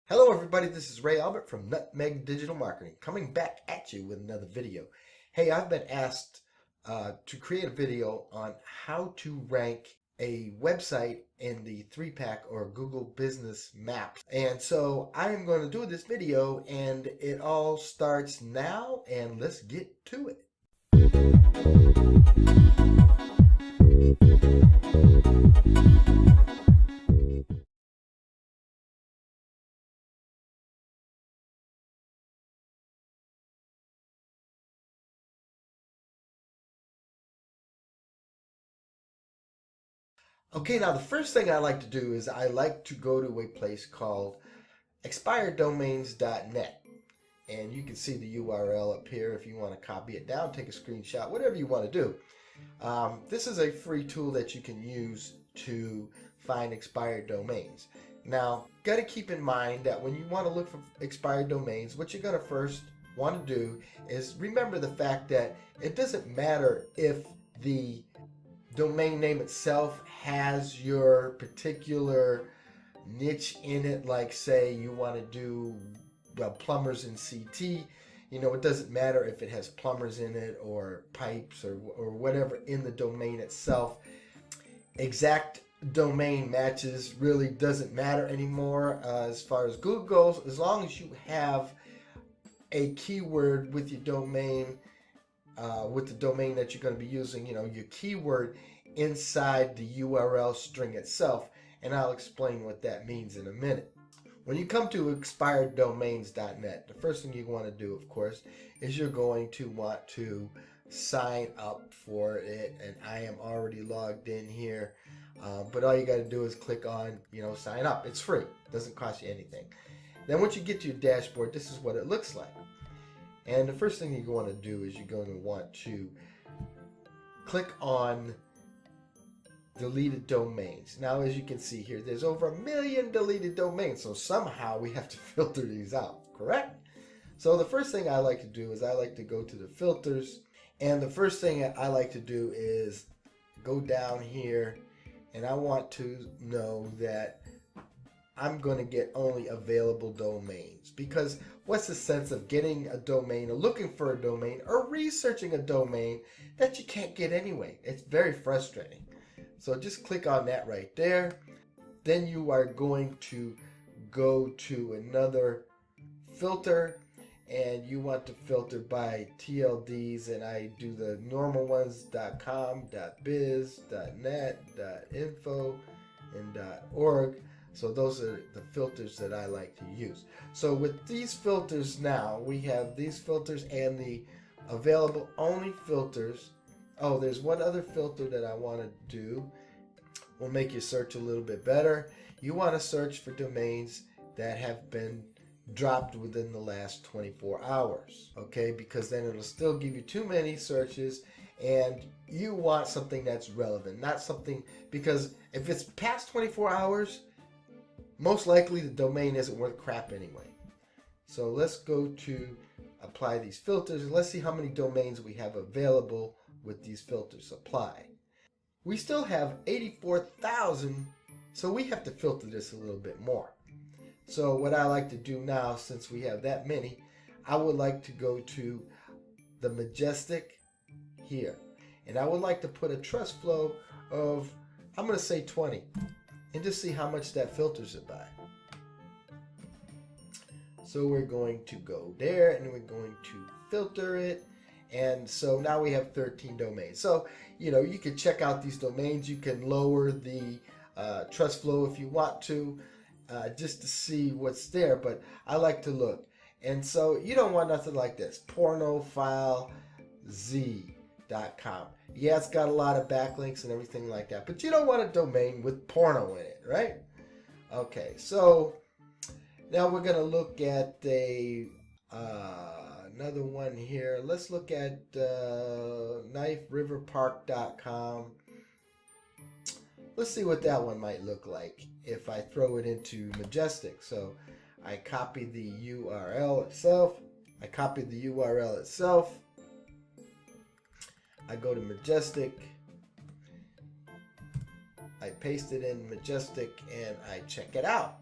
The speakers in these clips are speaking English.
Hello everybody, this is Ray Albert from Nutmeg Digital Marketing, coming back at you with another video. Hey, I've been asked to create a video on how to rank a website in the 3-pack or Google Business Maps. And so I am going to do this video, and it all starts now, and let's get to it. Okay, now the first thing I like to do is I like to go to a place called expireddomains.net. And you can see the URL up here if you want to copy it down, take a screenshot, whatever you want to do. This is a free tool that you can use to find expired domains. Now, got to keep in mind that when you want to look for expired domains, what you're going to first want to do is remember the fact that it doesn't matter if the domain name itself has your particular niche in it, like say you want to do plumbers in CT. You know, it doesn't matter if it has plumbers in it or pipes or whatever in the domain itself. Exact domain matches really doesn't matter anymore as far as Google goes, as long as you have a keyword with your domain, with the domain that you're going to be using, you know, your keyword inside the URL string itself, and I'll explain what that means in a minute. When you come to expireddomains.net, the first thing you want to do, of course, is you're going to want to sign up for it, and I am already logged in here, but all you got to do is click on, sign up. It's free. It doesn't cost you anything. Then once you get to your dashboard, this is what it looks like. And the first thing you're going to do is you're going to want to click on deleted domains. Now, as you can see here, there's over 1 million deleted domains, so somehow we have to filter these out, correct? So the first thing I like to do is I like to go to the filters, and the first thing I like to do is go down here, and I want to know that I'm going to get only available domains, because what's the sense of getting a domain or looking for a domain or researching a domain that you can't get anyway? It's very frustrating. So just click on that right there. Then you are going to go to another filter, and you want to filter by TLDs, and I do the normal ones: .com, .biz, .net, .info, and .org. So those are the filters that I like to use. So with these filters now, we have these filters and the available only filters. Oh, there's one other filter that I want to do. Will make your search a little bit better. You want to search for domains that have been dropped within the last 24 hours. Okay, because then it'll still give you too many searches, and you want something that's relevant, not something, because if it's past 24 hours, most likely the domain isn't worth crap anyway. So let's go to apply these filters, and let's see how many domains we have available with these filters applied. We still have 84,000, so we have to filter this a little bit more. So what I like to do now, since we have that many, I would like to go to the Majestic here, and I would like to put a trust flow of, I'm going to say 20, and just see how much that filters it by. So we're going to go there, and we're going to filter it. And so now we have 13 domains. So, you can check out these domains. You can lower the trust flow if you want to, just to see what's there. But I like to look. And so you don't want nothing like this. Pornofilez.com. Yeah, it's got a lot of backlinks and everything like that. But you don't want a domain with porno in it, right? Okay, so now we're going to look at another one here. Let's look at kniferiverpark.com. Let's see what that one might look like if I throw it into Majestic. So I copy the URL itself. I go to Majestic. I paste it in Majestic, and I check it out.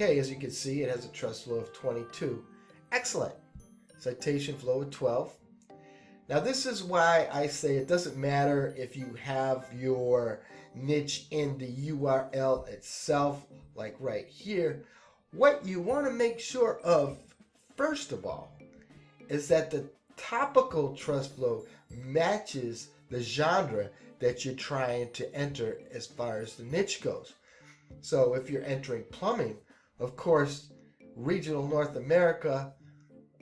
Okay, as you can see, it has a trust flow of 22. Excellent. Citation flow of 12. Now this is why I say it doesn't matter if you have your niche in the URL itself, like right here. What you want to make sure of, first of all, is that the topical trust flow matches the genre that you're trying to enter as far as the niche goes. So if you're entering plumbing, of course, regional North America,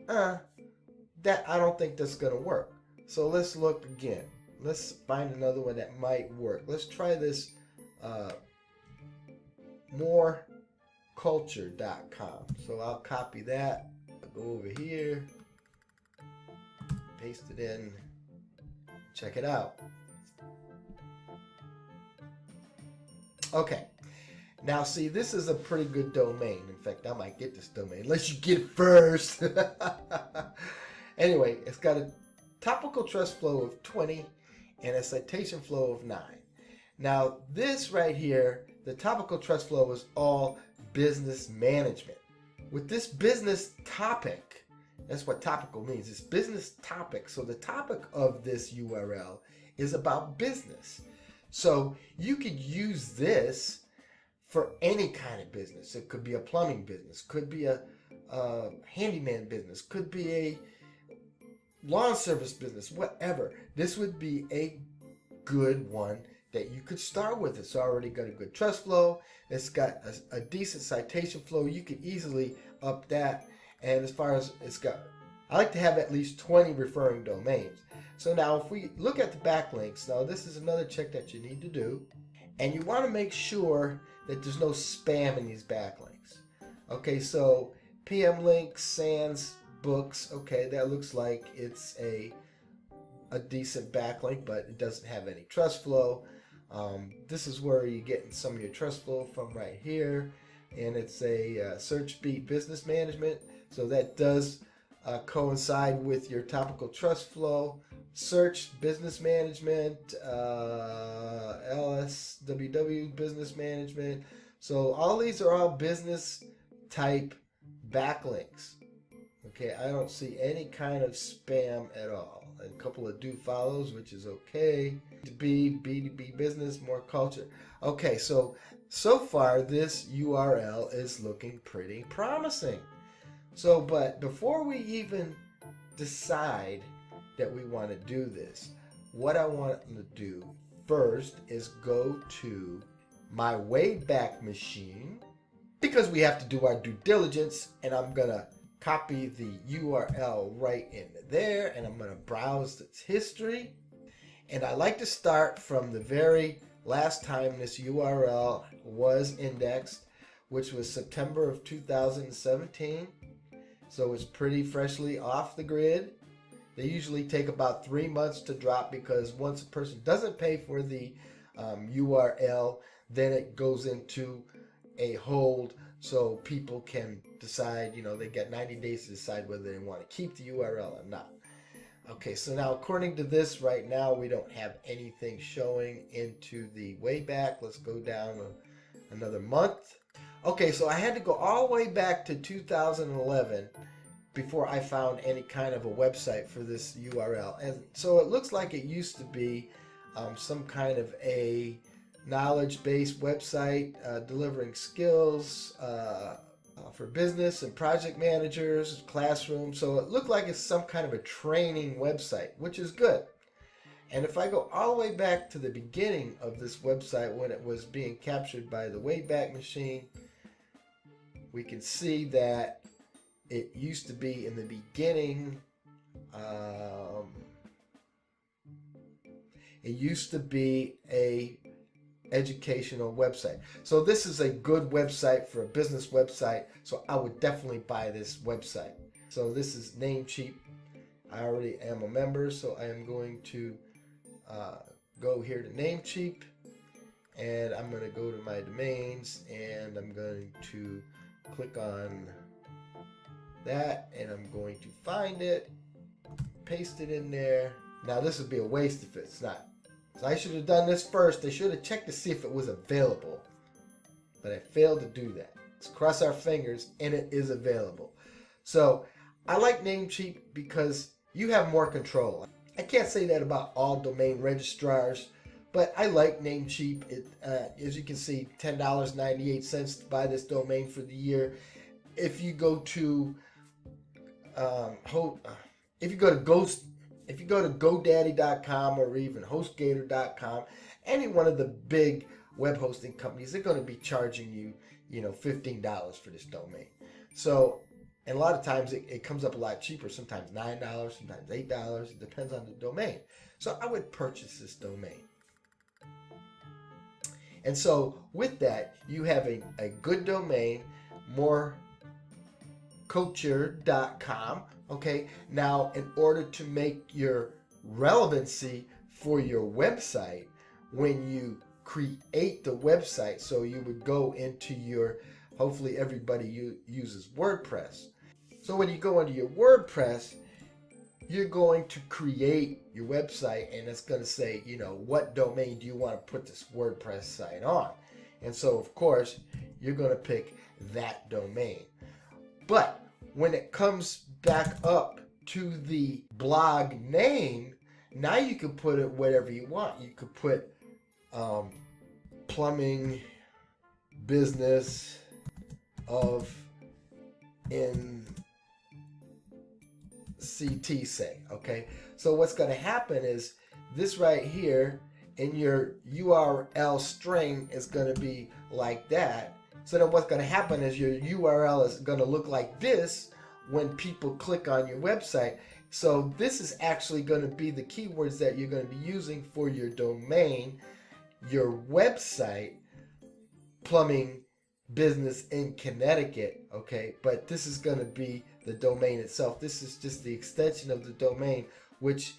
that I don't think that's going to work. So let's look again. Let's find another one that might work. Let's try this moreculture.com. So I'll copy that. I'll go over here, paste it in, check it out. Okay. Now see, this is a pretty good domain. In fact, I might get this domain unless you get it first. Anyway, it's got a topical trust flow of 20 and a citation flow of 9. Now this right here, the topical trust flow is all business management. With this business topic, that's what topical means. It's business topic. So the topic of this URL is about business. So you could use this for any kind of business. It could be a plumbing business, could be a handyman business, could be a lawn service business, whatever. This would be a good one that you could start with. It's already got a good trust flow. It's got a decent citation flow. You could easily up that. And as far as it's got, I like to have at least 20 referring domains. So now if we look at the backlinks, now this is another check that you need to do. And you want to make sure that there's no spam in these backlinks. Okay, so PM links, sans, books. Okay, that looks like it's a decent backlink, but it doesn't have any trust flow. This is where you're getting some of your trust flow from right here. And it's a search speed business management. So that does coincide with your topical trust flow. Search business management, LSWW business management. So all these are all business type backlinks. Okay, I don't see any kind of spam at all. A couple of do follows, which is okay. B2B, B2B business, more culture. Okay, so far this URL is looking pretty promising. So, but before we even decide that we want to do this, what I want to do first is go to my Wayback Machine, because we have to do our due diligence, and I'm gonna copy the URL right into there, and I'm gonna browse its history. And I like to start from the very last time this URL was indexed, which was September of 2017. So it's pretty freshly off the grid. They usually take about 3 months to drop, because once a person doesn't pay for the URL, then it goes into a hold, so people can decide, you know, they get 90 days to decide whether they want to keep the URL or not. Okay, so now according to this, right now we don't have anything showing into the Wayback. Let's go down another month. Okay, so I had to go all the way back to 2011 before I found any kind of a website for this URL. And so it looks like it used to be some kind of a knowledge-based website delivering skills for business and project managers, classrooms. So it looked like it's some kind of a training website, which is good. And if I go all the way back to the beginning of this website when it was being captured by the Wayback Machine, we can see that it used to be in the beginning, it used to be a educational website. So this is a good website for a business website, so I would definitely buy this website. So this is Namecheap. I already am a member, so I am going to go here to Namecheap, and I'm going to go to my domains, and I'm going to click on that, and I'm going to find it, paste it in there. Now this would be a waste if it's not. So I should have done this first. I should have checked to see if it was available, but I failed to do that. Let's cross our fingers, and it is available. So I like Namecheap because you have more control. I can't say that about all domain registrars, but I like Namecheap. As you can see, $10.98 to buy this domain for the year. If you go to GoDaddy.com or even HostGator.com, any one of the big web hosting companies, they're going to be charging you, $15 for this domain. So, and a lot of times it comes up a lot cheaper, sometimes $9, sometimes $8. It depends on the domain. So I would purchase this domain. And so with that, you have a good domain, moreculture.com. Okay, now in order to make your relevancy for your website, when you create the website, so you would go into your, hopefully everybody uses WordPress. So when you go into your WordPress, you're going to create your website, and it's going to say, what domain do you want to put this WordPress site on? And so, of course, you're going to pick that domain. But when it comes back up to the blog name, now you can put it whatever you want. You could put plumbing business in CT, say. Okay, so what's going to happen is this right here in your URL string is going to be like that. So then what's going to happen is your URL is going to look like this when people click on your website. So this is actually going to be the keywords that you're going to be using for your domain, your website, plumbing business in Connecticut. Okay, but this is going to be the domain itself. This is just the extension of the domain, which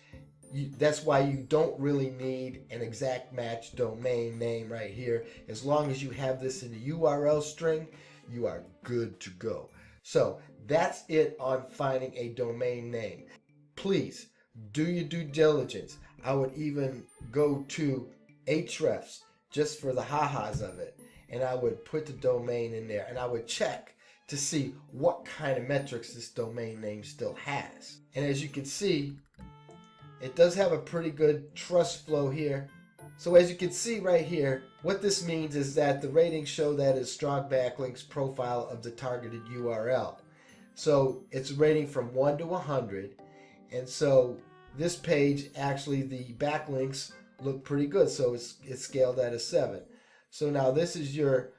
that's why you don't really need an exact match domain name right here. As long as you have this in the URL string, you are good to go. So that's it on finding a domain name. Please do your due diligence. I would even go to Ahrefs just for the ha-has of it, and I would put the domain in there, and I would check to see what kind of metrics this domain name still has. And as you can see, it does have a pretty good trust flow here. So as you can see right here, what this means is that the ratings show that it's strong backlinks profile of the targeted URL. So it's rating from 1 to 100. And so this page, actually the backlinks look pretty good. So it's scaled at a 7. So now this is your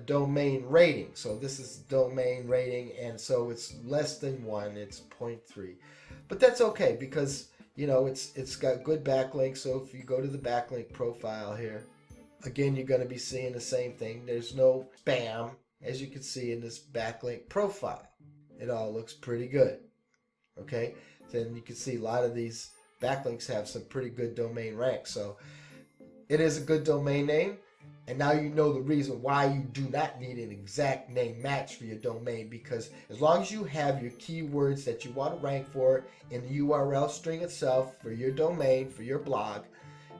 domain rating. So this is domain rating, and so it's less than 1, it's 0.3. But that's okay because it's got good backlinks. So if you go to the backlink profile here, again, you're going to be seeing the same thing. There's no spam, as you can see in this backlink profile. It all looks pretty good. Okay, then you can see a lot of these backlinks have some pretty good domain ranks. So it is a good domain name. And now you know the reason why you do not need an exact name match for your domain, because as long as you have your keywords that you want to rank for in the URL string itself for your domain, for your blog,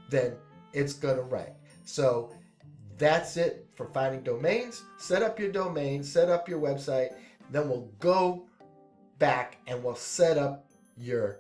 then it's going to rank. So that's it for finding domains. Set up your domain, set up your website, then we'll go back and we'll set up your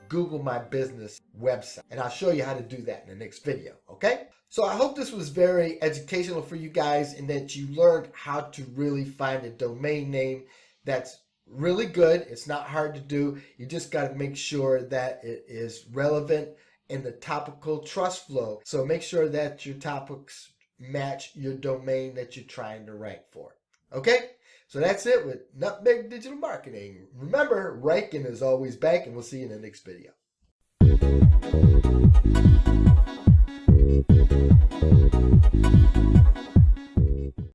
Google My Business website. And I'll show you how to do that in the next video, okay? So I hope this was very educational for you guys and that you learned how to really find a domain name that's really good. It's not hard to do. You just got to make sure that it is relevant in the topical trust flow. So make sure that your topics match your domain that you're trying to rank for. Okay? So that's it with Nutmeg Digital Marketing. Remember, ranking is always banking. We'll see you in the next video.